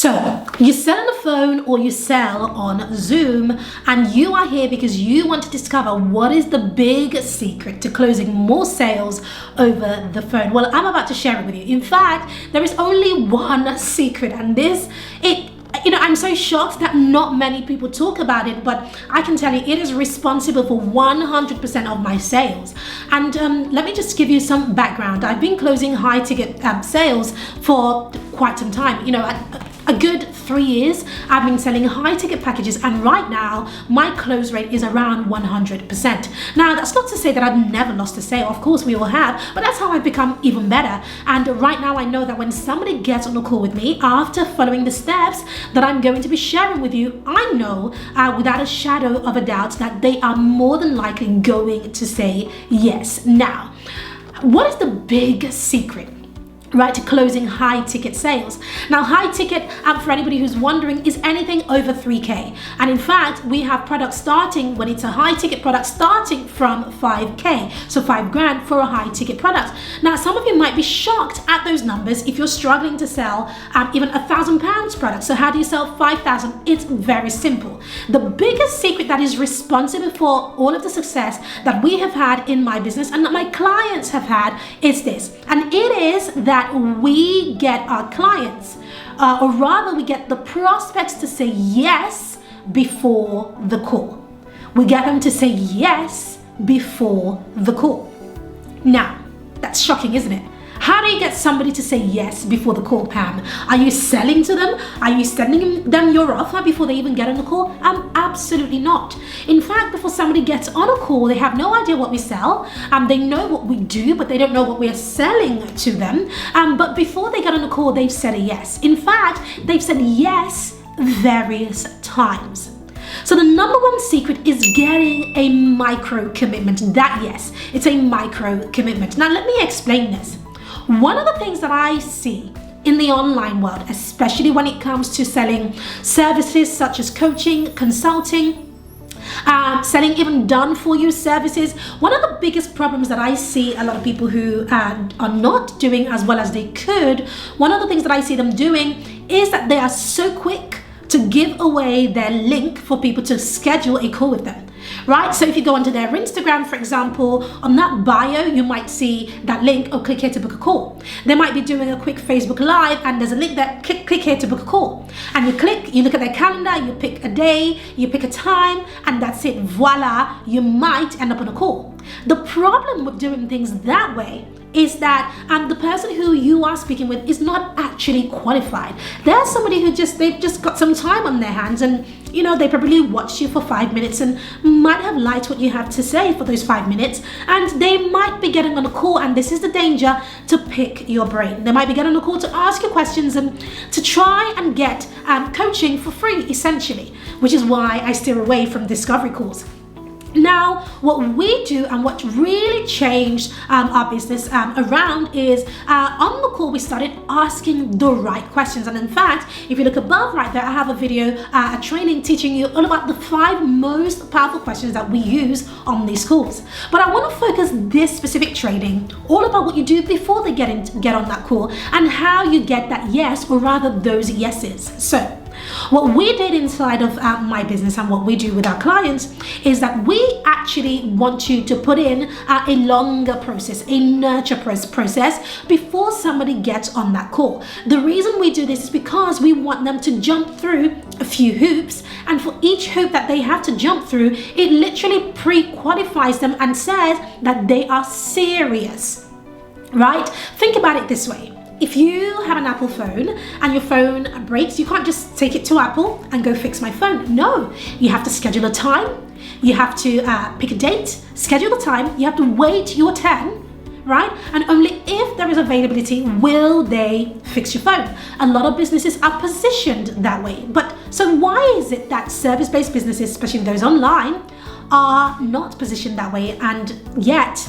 So you sell on the phone or you sell on Zoom, and you are here because you want to discover what is the big secret to closing more sales over the phone. Well, I'm about to share it with you. In fact, there is only one secret, and I'm so shocked that not many people talk about it, but I can tell you it is responsible for 100% of my sales. And let me just give you some background. I've been closing high ticket sales for quite some time. A good 3 years I've been selling high ticket packages, and right now my close rate is around 100%. Now, that's not to say that I've never lost a sale. Of course we all have, but that's how I've become even better. And right now I know that when somebody gets on a call with me after following the steps that I'm going to be sharing with you, I know without a shadow of a doubt that they are more than likely going to say yes. Now, what is the big secret, right, to closing high ticket sales? Now, high ticket, for anybody who's wondering, is anything over 3K. And in fact, we have products starting, when it's a high ticket product, starting from 5K. So 5 grand for a high ticket product. Now, some of you might be shocked at those numbers if you're struggling to sell even £1,000 product. So how do you sell 5,000? It's very simple. The biggest secret that is responsible for all of the success that we have had in my business and that my clients have had is this. And it is that we get our clients, or rather we get the prospects, to say yes before the call. We get them to say yes before the call. Now, that's shocking, isn't it? How do you get somebody to say yes before the call, Pam? Are you selling to them? Are you sending them your offer before they even get on the call? Absolutely not. In fact, before somebody gets on a call, they have no idea what we sell. They know what we do, but they don't know what we are selling to them. But before they get on the call, they've said a yes. In fact, they've said yes various times. So the number one secret is getting a micro commitment. That yes, it's a micro commitment. Now, let me explain this. One of the things that I see in the online world, especially when it comes to selling services such as coaching, consulting, selling even done-for-you services, one of the biggest problems that I see a lot of people who are not doing as well as they could, one of the things that I see them doing is that they are so quick to give away their link for people to schedule a call with them. Right? So if you go onto their Instagram, for example, on that bio, you might see that link, or click here to book a call. They might be doing a quick Facebook Live and there's a link that click here to book a call. And you click, you look at their calendar, you pick a day, you pick a time, and that's it. Voila, you might end up on a call. The problem with doing things that way is that the person who you are speaking with is not actually qualified. They're somebody who they've just got some time on their hands, and they probably watched you for 5 minutes and might have liked what you have to say for those 5 minutes, and they might be getting on a call, and this is the danger, to pick your brain. They might be getting on a call to ask you questions and to try and get coaching for free, essentially, which is why I steer away from discovery calls. Now, what we do and what really changed our business around is on the call we started asking the right questions. And in fact, if you look above right there, I have a video, a training teaching you all about the 5 most powerful questions that we use on these calls. But I want to focus this specific training all about what you do before they get on that call and how you get that yes, or rather those yeses. So what we did inside of my business and what we do with our clients is that we actually want you to put in a longer process, a nurture process before somebody gets on that call. The reason we do this is because we want them to jump through a few hoops, and for each hoop that they have to jump through, it literally pre-qualifies them and says that they are serious, right? Think about it this way. If you have an Apple phone and your phone breaks, you can't just take it to Apple and go fix my phone. No, you have to schedule a time. You have to pick a date, schedule the time. You have to wait your turn, right? And only if there is availability will they fix your phone. A lot of businesses are positioned that way. But so why is it that service-based businesses, especially those online, are not positioned that way, and yet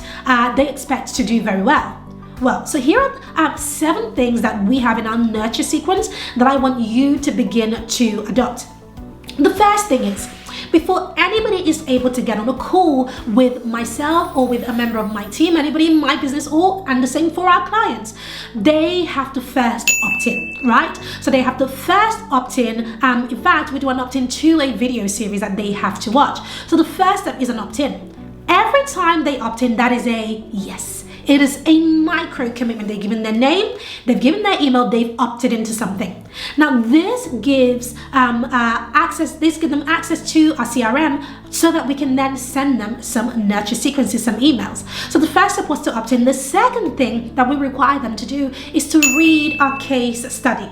they expect to do very well? Well, so here are 7 things that we have in our nurture sequence that I want you to begin to adopt. The first thing is, before anybody is able to get on a call with myself or with a member of my team, anybody in my business, and the same for our clients, they have to first opt in, right? So they have to first opt in. In fact, we do an opt-in to a video series that they have to watch. So the first step is an opt-in. Every time they opt in, that is a yes. It is a micro commitment. They've given their name, they've given their email, they've opted into something. Now this gives gives them access to our CRM so that we can then send them some nurture sequences, some emails. So the first step was to opt in. The second thing that we require them to do is to read our case study.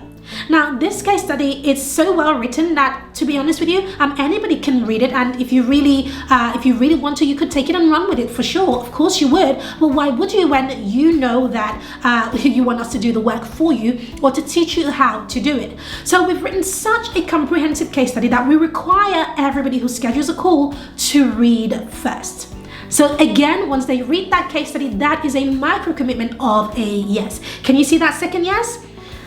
Now this case study is so well written that, to be honest with you, anybody can read it, and if you really want to, you could take it and run with it for sure. Of course you would. Well, why would you when you know that you want us to do the work for you or to teach you how to do it? So we've written such a comprehensive case study that we require everybody who schedules a call to read first. So again, once they read that case study, that is a micro commitment of a yes. Can you see that second yes?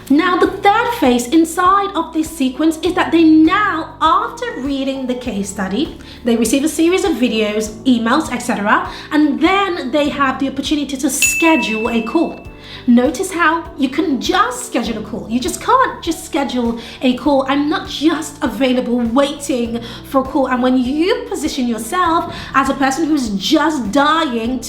Now the third phase inside of this sequence is that they now, after reading the case study, they receive a series of videos, emails, etc. And then they have the opportunity to schedule a call. Notice how you can just schedule a call. You just can't just schedule a call. I'm not just available waiting for a call. And when you position yourself as a person who's just dying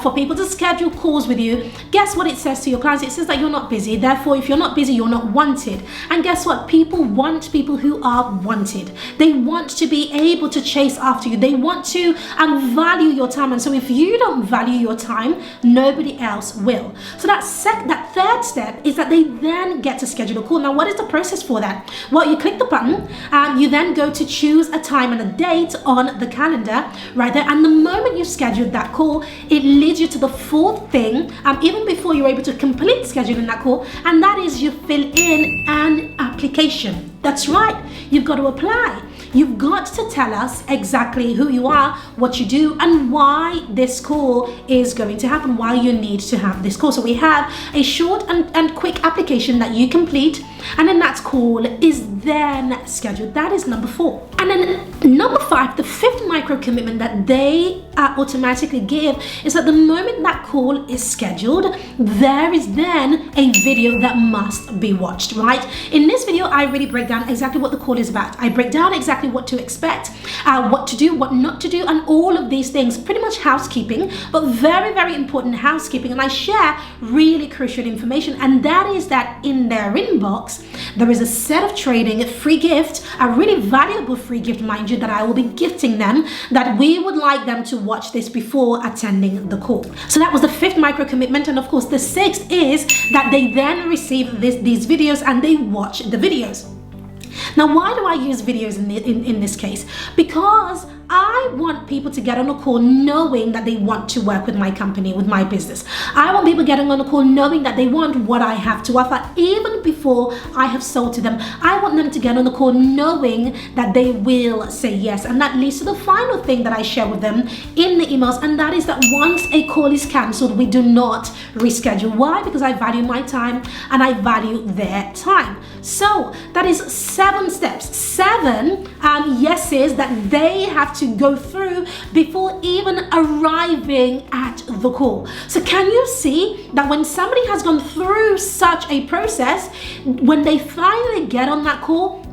for people to schedule calls with you, guess what it says to your clients? It says that you're not busy. Therefore, if you're not busy, you're not wanted. And guess what? People want people who are wanted. They want to be able to chase after you. They want to value your time. And so if you don't value your time, nobody else will. So that third step is that they then get to schedule a call. Now, what is the process for that? Well, you click the button, you then go to choose a time and a date on the calendar right there. And the moment you've scheduled that call, it leads you to the fourth thing, even before you're able to complete scheduling that call, and that is you fill in an application. That's right, you've got to apply. You've got to tell us exactly who you are, what you do, and why this call is going to happen, why you need to have this call. So we have a short and quick application that you complete, and then that call is then scheduled. That is number 4. And then number 5, the fifth micro commitment that they automatically give is that the moment that call is scheduled, there is then a video that must be watched, right? In this video, I really break down exactly what the call is about. I break down exactly what to expect, what to do, what not to do, and all of these things, pretty much housekeeping, but very, very important housekeeping. And I share really crucial information, and that is that in their inbox, there is a set of training, a free gift, a really valuable free gift, mind you, that I will be gifting them, that we would like them to watch this before attending the call. So that was the 5th micro commitment. And of course, the 6th is that they then receive these videos and they watch the videos. Now, why do I use videos in this case? Because I want people to get on a call knowing that they want to work with my company, with my business. I want people getting on a call knowing that they want what I have to offer, even before I have sold to them. I want them to get on the call knowing that they will say yes. And that leads to the final thing that I share with them in the emails, and that is that once a call is cancelled, we do not reschedule. Why? Because I value my time and I value their time. So that is 7 steps, 7 yeses that they have to go through before even arriving at the call. So can you see that when somebody has gone through such a process, when they finally get on that call,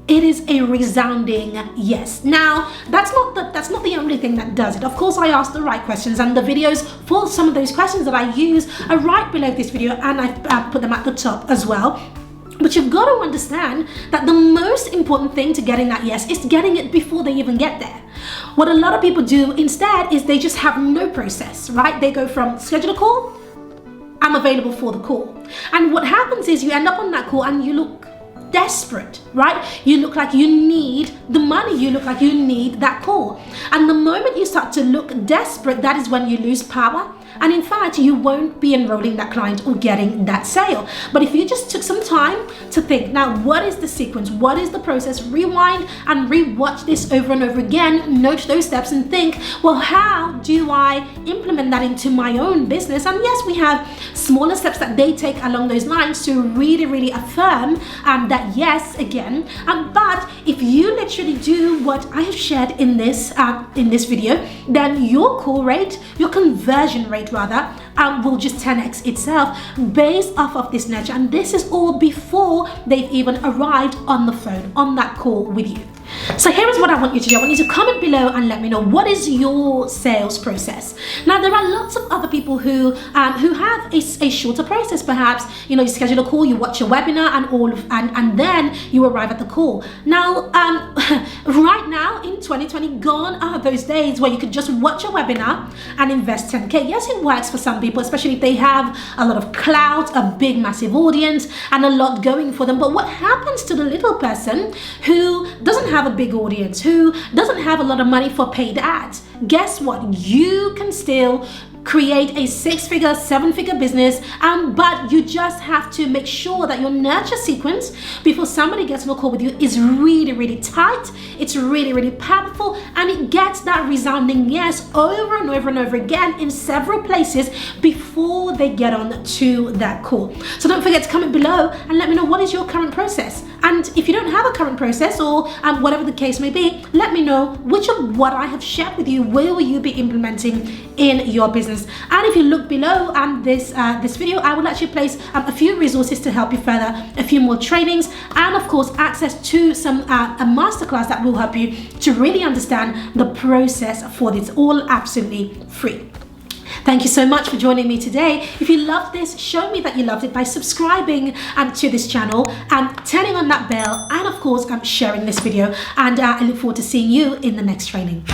it is a resounding yes. Now, that's not the only thing that does it. Of course, I ask the right questions, and the videos for some of those questions that I use are right below this video, and I put them at the top as well. But you've got to understand that the most important thing to getting that yes is getting it before they even get there. What a lot of people do instead is they just have no process, right? They go from schedule a call, I'm available for the call. And what happens is you end up on that call and you look desperate, right? You look like you need the money, you look like you need that call. And the moment you start to look desperate, that is when you lose power, and in fact you won't be enrolling that client or getting that sale. But if you just took some time to think, now what is the sequence, what is the process, rewind and rewatch this over and over again, note those steps and think, well, how do I implement that into my own business? And yes, we have smaller steps that they take along those lines to really affirm that yes, again, but if you literally do what I have shared in this video, then your call rate, your conversion rate rather, will just 10x itself based off of this nurture. And this is all before they've even arrived on the phone, on that call with you. So here is what I want you to do. I want you to comment below and let me know, what is your sales process? Now, there are lots of other people who have a shorter process. Perhaps, you schedule a call, you watch a webinar and then you arrive at the call. Now, right now in 2020, gone are those days where you could just watch a webinar and invest 10K. Yes, it works for some people, especially if they have a lot of clout, a big massive audience and a lot going for them. But what happens to the little person who doesn't have a big audience, who doesn't have a lot of money for paid ads? Guess what? You can still create a 6-figure, 7-figure business, but you just have to make sure that your nurture sequence before somebody gets on a call with you is really tight, it's really powerful, and it gets that resounding yes over and over and over again in several places before they get on to that call. So don't forget to comment below and let me know, what is your current process? And if you don't have a current process, or whatever the case may be, let me know which of what I have shared with you will you be implementing in your business. And if you look below this video, I will actually place a few resources to help you further, a few more trainings, and of course access to some a masterclass that will help you to really understand the process for this, all absolutely free. Thank you so much for joining me today. If you loved this, show me that you loved it by subscribing to this channel and turning on that bell, and of course sharing this video. And I look forward to seeing you in the next training.